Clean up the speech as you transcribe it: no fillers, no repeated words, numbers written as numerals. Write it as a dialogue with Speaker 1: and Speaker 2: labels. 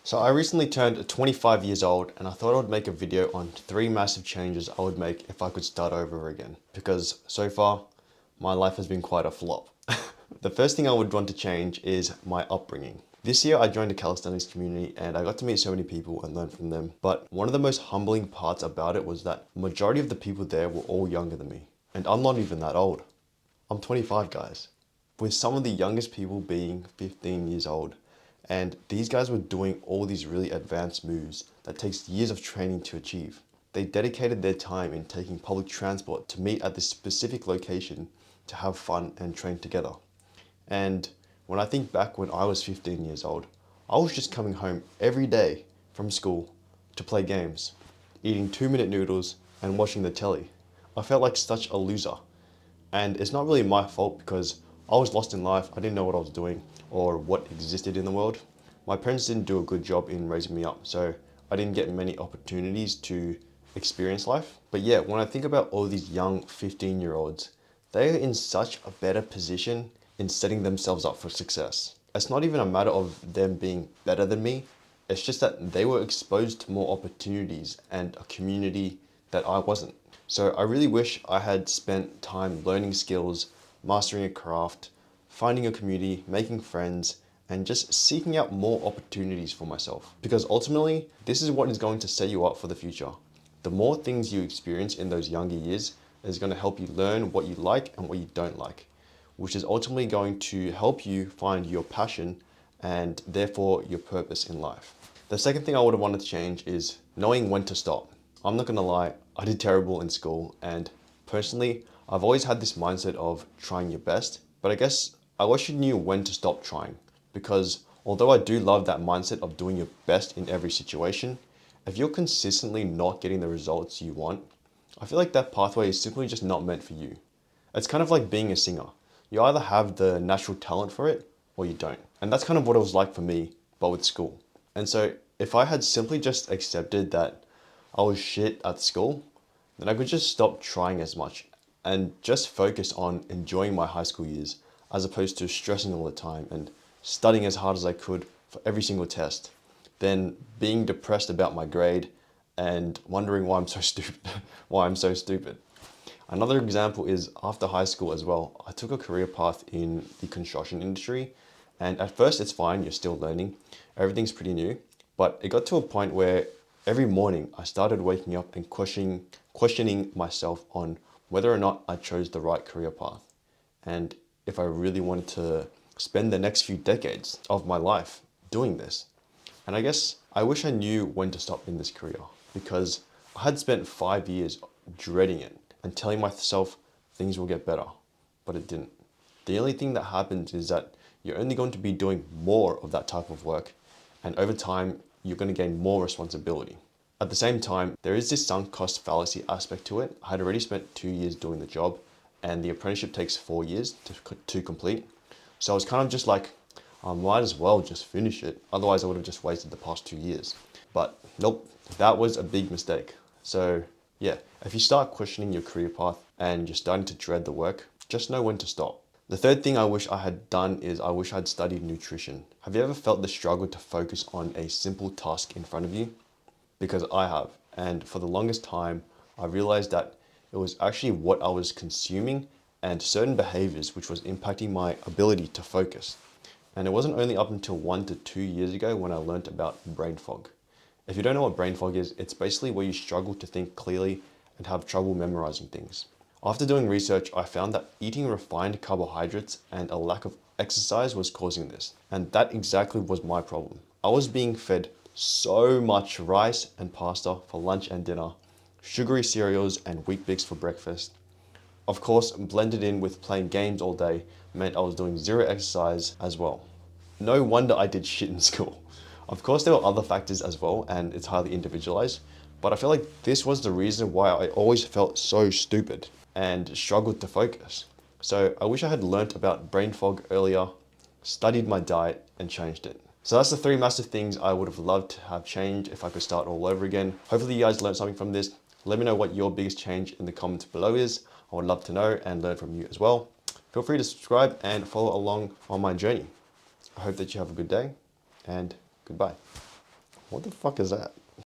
Speaker 1: So I recently turned 25 years old and I thought I would make a video on 3 massive changes I would make if I could start over again. Because so far, my life has been quite a flop. The first thing I would want to change is my upbringing. This year I joined a calisthenics community and I got to meet so many people and learn from them. But one of the most humbling parts about it was that the majority of the people there were all younger than me. And I'm not even that old. I'm 25, guys. With some of the youngest people being 15 years old. And these guys were doing all these really advanced moves that takes years of training to achieve. They dedicated their time in taking public transport to meet at this specific location to have fun and train together. And when I think back when I was 15 years old, I was just coming home every day from school to play games, eating 2-minute noodles and watching the telly. I felt like such a loser. And it's not really my fault because I was lost in life. I didn't know what I was doing or what existed in the world. My parents didn't do a good job in raising me up, so I didn't get many opportunities to experience life. But yeah, when I think about all these young 15-year-olds, they are in such a better position in setting themselves up for success. It's not even a matter of them being better than me. It's just that they were exposed to more opportunities and a community that I wasn't. So I really wish I had spent time learning skills, mastering a craft, finding a community, making friends, and just seeking out more opportunities for myself. Because ultimately, this is what is going to set you up for the future. The more things you experience in those younger years is going to help you learn what you like and what you don't like, which is ultimately going to help you find your passion and therefore your purpose in life. The second thing I would have wanted to change is knowing when to stop. I'm not gonna lie, I did terrible in school, and personally, I've always had this mindset of trying your best, but I guess I wish you knew when to stop trying, because although I do love that mindset of doing your best in every situation, if you're consistently not getting the results you want, I feel like that pathway is simply just not meant for you. It's kind of like being a singer. You either have the natural talent for it or you don't. And that's kind of what it was like for me, but with school. And so if I had simply just accepted that I was shit at school, then I could just stop trying as much and just focus on enjoying my high school years as opposed to stressing all the time and studying as hard as I could for every single test, then being depressed about my grade and wondering why I'm so stupid, why I'm so stupid. Another example is after high school as well, I took a career path in the construction industry. And at first it's fine, you're still learning, everything's pretty new. But it got to a point where every morning I started waking up and questioning myself on whether or not I chose the right career path. And if I really wanted to spend the next few decades of my life doing this. And I guess I wish I knew when to stop in this career because I had spent 5 years dreading it and telling myself things will get better, but it didn't. The only thing that happens is that you're only going to be doing more of that type of work, and over time, you're going to gain more responsibility. At the same time, there is this sunk cost fallacy aspect to it. I had already spent 2 years doing the job, and the apprenticeship takes 4 years to complete. So I was kind of just like, I might as well just finish it. Otherwise, I would have just wasted the past 2 years. But nope, that was a big mistake. So yeah, if you start questioning your career path and you're starting to dread the work, just know when to stop. The third thing I wish I had done is I wish I'd studied nutrition. Have you ever felt the struggle to focus on a simple task in front of you? Because I have. And for the longest time, I realized that it was actually what I was consuming and certain behaviors which was impacting my ability to focus. And it wasn't only up until 1 to 2 years ago when I learned about brain fog. If you don't know what brain fog is, it's basically where you struggle to think clearly and have trouble memorizing things. After doing research, I found that eating refined carbohydrates and a lack of exercise was causing this. And that exactly was my problem. I was being fed so much rice and pasta for lunch and dinner, sugary cereals and wheat bix for breakfast. Of course, blended in with playing games all day meant I was doing zero exercise as well. No wonder I did shit in school. Of course, there were other factors as well, and it's highly individualized, but I feel like this was the reason why I always felt so stupid and struggled to focus. So I wish I had learnt about brain fog earlier, studied my diet, and changed it. So that's the 3 massive things I would have loved to have changed if I could start all over again. Hopefully you guys learned something from this. Let me know what your biggest change in the comments below is. I would love to know and learn from you as well. Feel free to subscribe and follow along on my journey. I hope that you have a good day and goodbye. What the fuck is that?